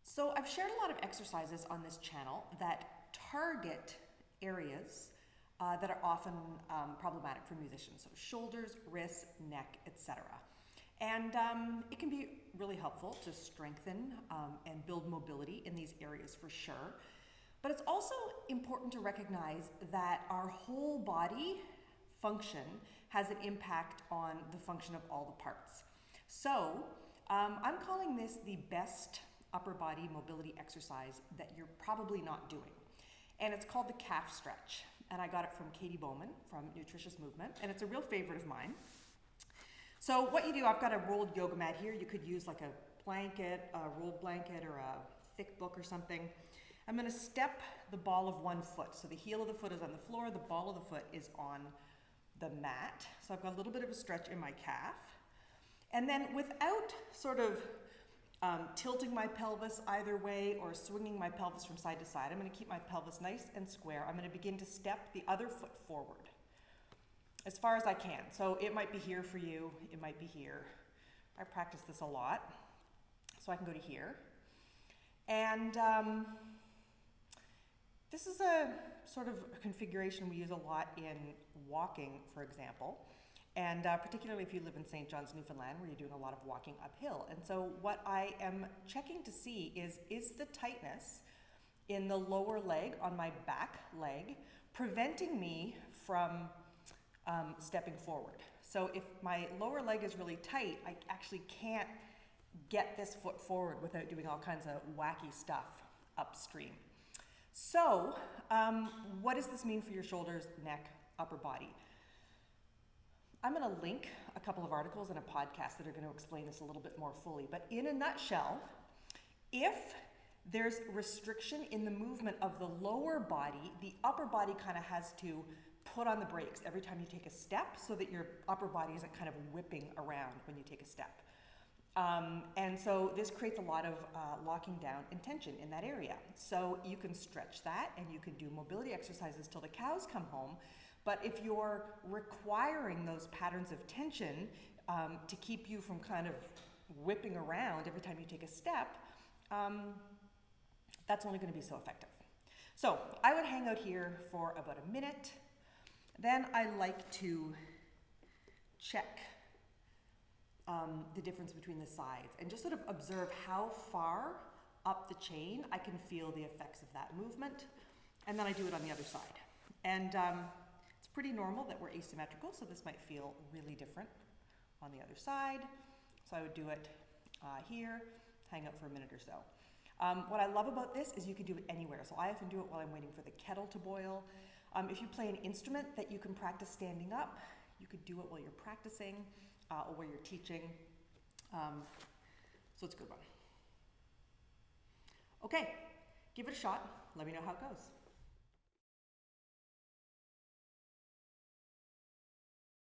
So I've shared a lot of exercises on this channel that target areas that are often problematic for musicians. So shoulders, wrists, neck, etc. And it can be really helpful to strengthen and build mobility in these areas for sure. But it's also important to recognize that our whole body function has an impact on the function of all the parts. So I'm calling this the best upper body mobility exercise that you're probably not doing. And it's called the calf stretch. And I got it from Katie Bowman from Nutritious Movement. And it's a real favorite of mine. So what you do, I've got a rolled yoga mat here. You could use like a blanket, a rolled blanket, or a thick book or something. I'm going to step the ball of one foot. So the heel of the foot is on the floor, the ball of the foot is on the mat. So I've got a little bit of a stretch in my calf. And then without sort of tilting my pelvis either way or swinging my pelvis from side to side, I'm going to keep my pelvis nice and square. I'm going to begin to step the other foot forward as far as I can. So it might be here for you, it might be here. I practice this a lot, so I can go to here. And this is a sort of configuration we use a lot in walking, for example. And particularly if you live in St. John's, Newfoundland, where you're doing a lot of walking uphill. And so what I am checking to see is the tightness in the lower leg on my back leg preventing me from stepping forward. So if my lower leg is really tight, I actually can't get this foot forward without doing all kinds of wacky stuff upstream. So what does this mean for your shoulders, neck, upper body? I'm going to link a couple of articles and a podcast that are going to explain this a little bit more fully. But in a nutshell, if there's restriction in the movement of the lower body, the upper body kind of has to put on the brakes every time you take a step so that your upper body isn't kind of whipping around when you take a step. And so this creates a lot of locking down and tension in that area. So you can stretch that and you can do mobility exercises till the cows come home. But if you're requiring those patterns of tension to keep you from kind of whipping around every time you take a step, that's only going to be so effective. So I would hang out here for about a minute. Then I like to check the difference between the sides and just sort of observe how far up the chain I can feel the effects of that movement. And then I do it on the other side. And it's pretty normal that we're asymmetrical, so this might feel really different on the other side. So I would do it here, hang out for a minute or so. What I love about this is you can do it anywhere. So I often do it while I'm waiting for the kettle to boil. If you play an instrument that you can practice standing up, you could do it while you're practicing or while you're teaching. So it's a good one. Okay, give it a shot. Let me know how it goes.